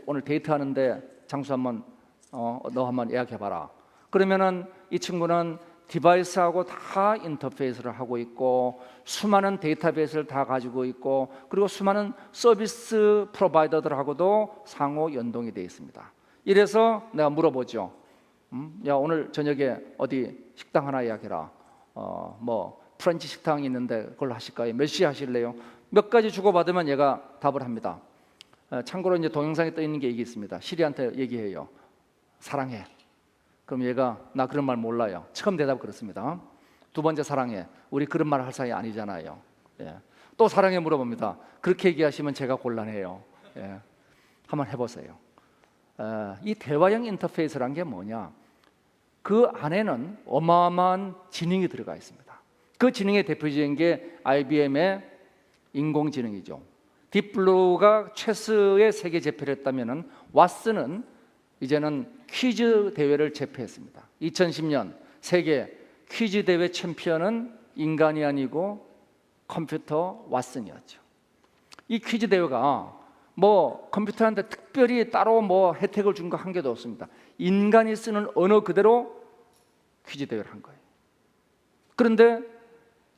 오늘 데이트하는데 장소 한번 너 한번 예약해봐라. 그러면은 이 친구는 디바이스하고 다 인터페이스를 하고 있고 수많은 데이터베이스를 다 가지고 있고 그리고 수많은 서비스 프로바이더들하고도 상호 연동이 되어 있습니다. 이래서 내가 물어보죠. 야, 오늘 저녁에 어디 식당 하나 예약해라. 뭐 프렌치 식당이 있는데 그걸로 하실까요? 몇 시에 하실래요? 몇 가지 주고받으면 얘가 답을 합니다. 참고로 이제 동영상에 떠 있는 게 이게 있습니다. 시리한테 얘기해요. 사랑해. 그럼 얘가 나 그런 말 몰라요. 처음 대답 그렇습니다. 두 번째 사랑해. 우리 그런 말 할 사이 아니잖아요. 예. 또 사랑해 물어봅니다. 그렇게 얘기하시면 제가 곤란해요. 예. 한번 해보세요. 이 대화형 인터페이스란 게 뭐냐? 그 안에는 어마어마한 지능이 들어가 있습니다. 그 지능의 대표적인 게 IBM의 인공지능이죠. 딥블루가 체스의 세계 제패를 했다면 왓슨은 이제는 퀴즈 대회를 제패했습니다. 2010년 세계 퀴즈 대회 챔피언은 인간이 아니고 컴퓨터 왓슨이었죠. 이 퀴즈 대회가 뭐 컴퓨터한테 특별히 따로 뭐 혜택을 준 거 한 개도 없습니다. 인간이 쓰는 언어 그대로 퀴즈 대회를 한 거예요. 그런데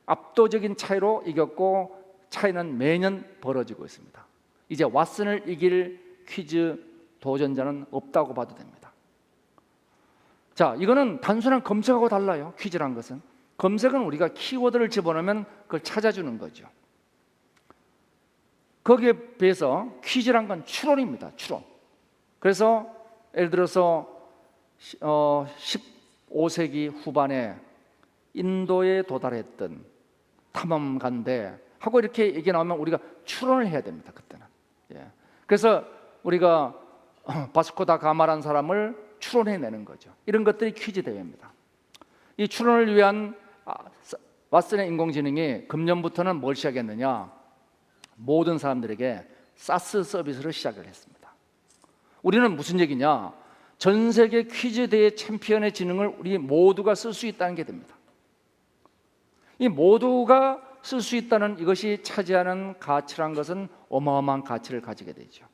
압도적인 차이로 이겼고 차이는 매년 벌어지고 있습니다. 이제 왓슨을 이길 퀴즈 도전자는 없다고 봐도 됩니다. 자, 이거는 단순한 검색하고 달라요. 퀴즈란 것은 검색은 우리가 키워드를 집어넣으면 그걸 찾아주는 거죠. 거기에 비해서 퀴즈란 건 추론입니다. 추론. 그래서 예를 들어서 15세기 후반에 인도에 도달했던 탐험가인데 하고 이렇게 얘기 나오면 우리가 추론을 해야 됩니다. 그때는. 예. 그래서 우리가 바스코 다 가마라는 사람을 추론해내는 거죠. 이런 것들이 퀴즈 대회입니다. 이 추론을 위한 왓슨의 인공지능이 금년부터는 뭘 시작했느냐? 모든 사람들에게 사스 서비스를 시작을 했습니다. 우리는 무슨 얘기냐? 전 세계 퀴즈 대회 챔피언의 지능을 우리 모두가 쓸 수 있다는 게 됩니다. 이 모두가 쓸 수 있다는 이것이 차지하는 가치란 것은 어마어마한 가치를 가지게 되죠.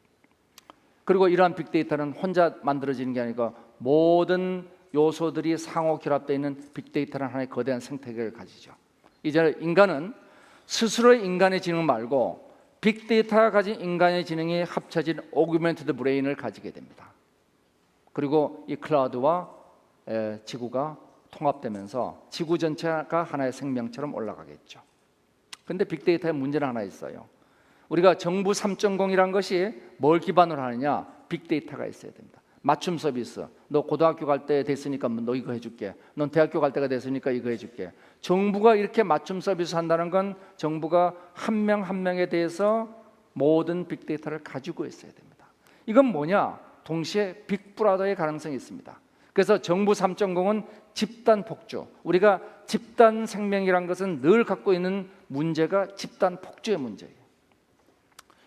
그리고 이러한 빅데이터는 혼자 만들어지는 게 아니고 모든 요소들이 상호 결합되어 있는 빅데이터라는 하나의 거대한 생태계를 가지죠. 이제 인간은 스스로의 인간의 지능 말고 빅데이터가 가진 인간의 지능이 합쳐진 오규멘티드 브레인을 가지게 됩니다. 그리고 이 클라우드와 지구가 통합되면서 지구 전체가 하나의 생명처럼 올라가겠죠. 그런데 빅데이터에 문제는 하나 있어요. 우리가 정부 3.0이란 것이 뭘 기반으로 하느냐? 빅데이터가 있어야 됩니다. 맞춤 서비스. 너 고등학교 갈 때 됐으니까 너 이거 해줄게. 넌 대학교 갈 때가 됐으니까 이거 해줄게. 정부가 이렇게 맞춤 서비스 한다는 건 정부가 한 명 한 명에 대해서 모든 빅데이터를 가지고 있어야 됩니다. 이건 뭐냐? 동시에 빅브라더의 가능성이 있습니다. 그래서 정부 3.0은 집단 폭주. 우리가 집단 생명이란 것은 늘 갖고 있는 문제가 집단 폭주의 문제예요.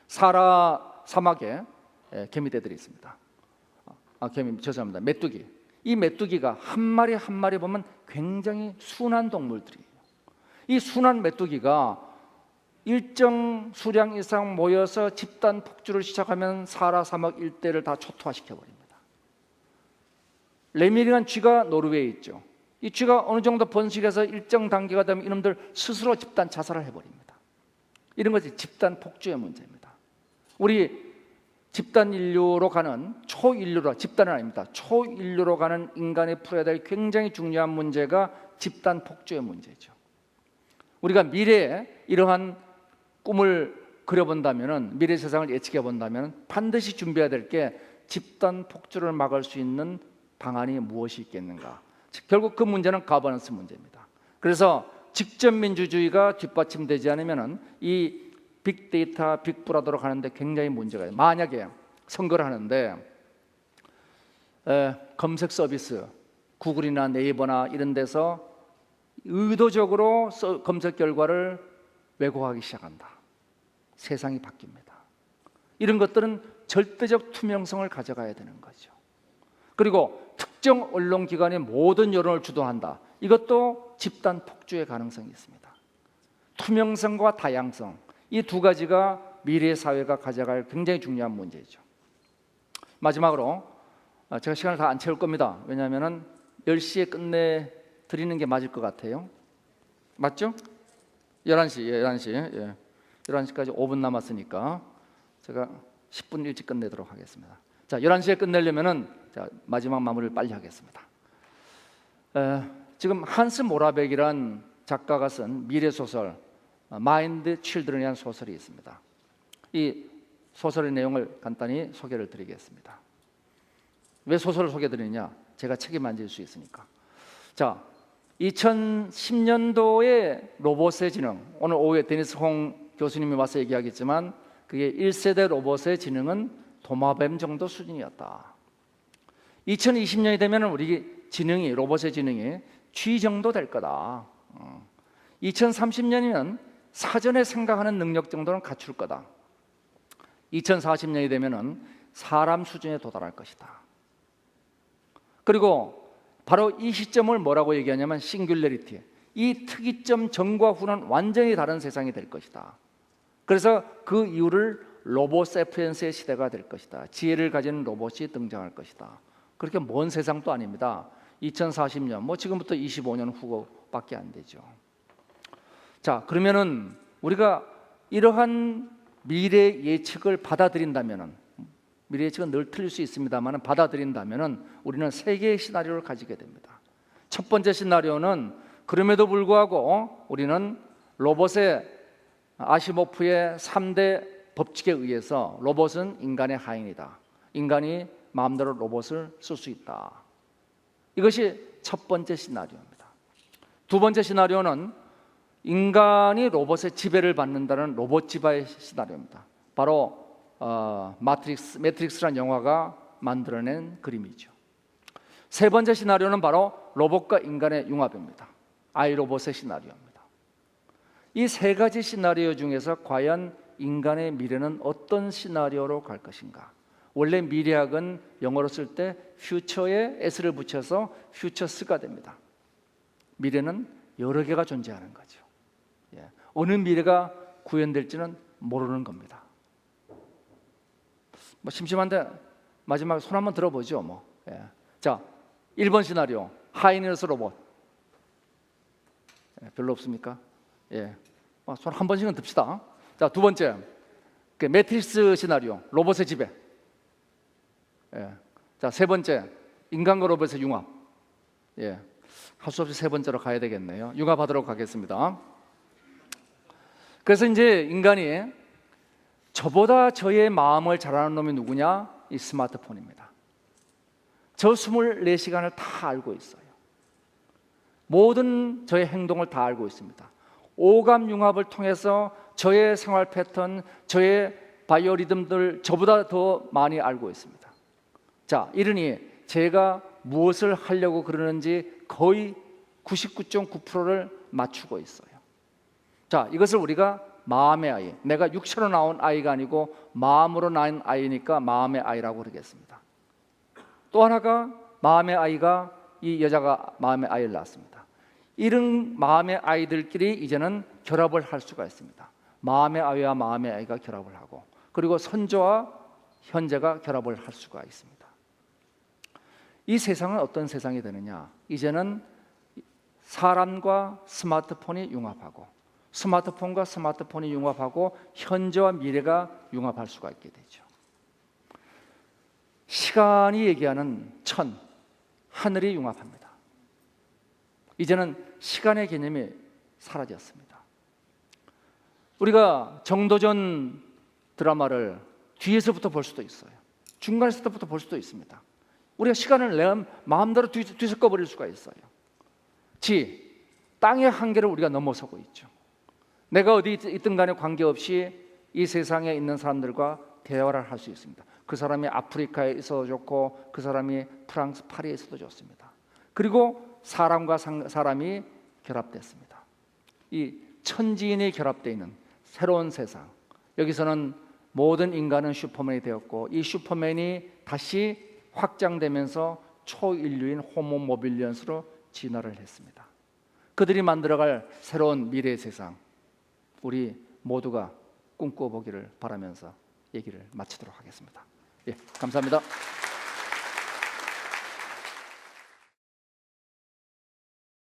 사라 사막에 개미떼들이 있습니다. 죄송합니다. 메뚜기. 이 메뚜기가 한 마리 한 마리 보면 굉장히 순한 동물들이에요. 이 순한 메뚜기가 일정 수량 이상 모여서 집단 폭주를 시작하면 사라 사막 일대를 다 초토화시켜 버립니다. 레미링한 쥐가 노르웨이에 있죠. 이 쥐가 어느 정도 번식해서 일정 단계가 되면 이놈들 스스로 집단 자살을 해버립니다. 이런 것이 집단 폭주의 문제입니다. 우리 집단 인류로 가는 초인류로, 집단은 아닙니다. 초인류로 가는 인간이 풀어야 될 굉장히 중요한 문제가 집단 폭주의 문제죠. 우리가 미래에 이러한 꿈을 그려본다면, 미래 세상을 예측해 본다면 반드시 준비해야 될 게 집단 폭주를 막을 수 있는 방안이 무엇이 있겠는가? 결국 그 문제는 가버넌스 문제입니다. 그래서 직접 민주주의가 뒷받침되지 않으면 이 빅데이터, 빅브라더로 가는데 굉장히 문제가 있어요. 만약에 선거를 하는데 검색 서비스, 구글이나 네이버나 이런 데서 의도적으로 검색 결과를 왜곡하기 시작한다. 세상이 바뀝니다. 이런 것들은 절대적 투명성을 가져가야 되는 거죠. 그리고 특정 언론기관의 모든 여론을 주도한다. 이것도 집단 폭주의 가능성이 있습니다. 투명성과 다양성, 이 두 가지가 미래의 사회가 가져갈 굉장히 중요한 문제죠. 마지막으로 제가 시간을 다 안 채울 겁니다. 왜냐하면 10시에 끝내드리는 게 맞을 것 같아요. 맞죠? 11시, 11시. 11시까지 5분 남았으니까 제가 10분 일찍 끝내도록 하겠습니다. 자, 11시에 끝내려면은 마지막 마무리를 빨리 하겠습니다. 지금 한스 모라백이란 작가가 쓴 미래 소설 마인드 칠드런이라는 소설이 있습니다. 이 소설의 내용을 간단히 소개를 드리겠습니다. 왜 소설을 소개드리냐? 제가 책임 안 질 수 있으니까. 자, 2010년도에 로봇의 지능, 오늘 오후에 데니스 홍 교수님이 와서 얘기하겠지만 그게 1세대 로봇의 지능은 도마뱀 정도 수준이었다. 2020년이 되면 우리 지능이, 로봇의 지능이 쥐 정도 될 거다. 2030년이면 사전에 생각하는 능력 정도는 갖출 거다. 2040년이 되면 사람 수준에 도달할 것이다. 그리고 바로 이 시점을 뭐라고 얘기하냐면 싱귤레리티, 이 특이점 전과 후는 완전히 다른 세상이 될 것이다. 그래서 그 이유를 로봇 세피엔스의 시대가 될 것이다. 지혜를 가진 로봇이 등장할 것이다. 그렇게 먼 세상도 아닙니다. 2040년, 뭐 지금부터 25년 후밖에 안 되죠. 자, 그러면은 우리가 이러한 미래 예측을 받아들인다면은, 미래 예측은 늘 틀릴 수 있습니다만 받아들인다면은 우리는 세 개의 시나리오를 가지게 됩니다. 첫 번째 시나리오는 그럼에도 불구하고 우리는 로봇의 아시모프의 3대 법칙에 의해서 로봇은 인간의 하인이다. 인간이 마음대로 로봇을 쓸 수 있다. 이것이 첫 번째 시나리오입니다. 두 번째 시나리오는 인간이 로봇의 지배를 받는다는 로봇 지배의 시나리오입니다. 바로 매트릭스라는 영화가 만들어낸 그림이죠. 세 번째 시나리오는 바로 로봇과 인간의 융합입니다. 아이로봇의 시나리오입니다. 이 세 가지 시나리오 중에서 과연 인간의 미래는 어떤 시나리오로 갈 것인가? 원래 미래학은 영어로 쓸 때 future에 s를 붙여서 futures가 됩니다. 미래는 여러 개가 존재하는 거죠. 어느 미래가 구현될지는 모르는 겁니다. 뭐 심심한데 마지막에 손 한번 들어보죠. 자, 1번 시나리오 하이니어스 로봇. 별로 없습니까? 손 한 번씩은 듭시다. 자, 두 번째 매트릭스 시나리오 로봇의 지배. 자, 세 번째 인간과 로봇의 융합. 할 수 없이 세 번째로 가야 되겠네요. 융합하도록 하겠습니다. 그래서 이제 인간이 저보다 저의 마음을 잘 아는 놈이 누구냐? 이 스마트폰입니다. 저 24시간을 다 알고 있어요. 모든 저의 행동을 다 알고 있습니다. 오감 융합을 통해서 저의 생활 패턴, 저의 바이오리듬들 저보다 더 많이 알고 있습니다. 자, 이러니 제가 무엇을 하려고 그러는지 거의 99.9%를 맞추고 있어요. 자, 이것을 우리가 마음의 아이, 내가 육체로 나온 아이가 아니고 마음으로 낳은 아이니까 마음의 아이라고 그러겠습니다. 또 하나가 마음의 아이가 이 여자가 마음의 아이를 낳았습니다. 이런 마음의 아이들끼리 이제는 결합을 할 수가 있습니다. 마음의 아이와 마음의 아이가 결합을 하고 그리고 선조와 현재가 결합을 할 수가 있습니다. 이 세상은 어떤 세상이 되느냐? 이제는 사람과 스마트폰이 융합하고 스마트폰과 스마트폰이 융합하고 현재와 미래가 융합할 수가 있게 되죠. 시간이 얘기하는 천, 하늘이 융합합니다. 이제는 시간의 개념이 사라졌습니다. 우리가 정도전 드라마를 뒤에서부터 볼 수도 있어요. 중간에서부터 볼 수도 있습니다. 우리가 시간을 내 마음대로 뒤섞어 버릴 수가 있어요. 땅의 한계를 우리가 넘어서고 있죠. 내가 어디 있든 간에 관계없이 이 세상에 있는 사람들과 대화를 할 수 있습니다. 그 사람이 아프리카에 있어도 좋고 그 사람이 프랑스 파리에 있어도 좋습니다. 그리고 사람과 사람이 결합됐습니다. 이 천지인이 결합되어 있는 새로운 세상, 여기서는 모든 인간은 슈퍼맨이 되었고 이 슈퍼맨이 다시 확장되면서 초인류인 호모 모빌리언스로 진화를 했습니다. 그들이 만들어갈 새로운 미래의 세상, 우리 모두가 꿈꿔보기를 바라면서 얘기를 마치도록 하겠습니다. 예, 감사합니다.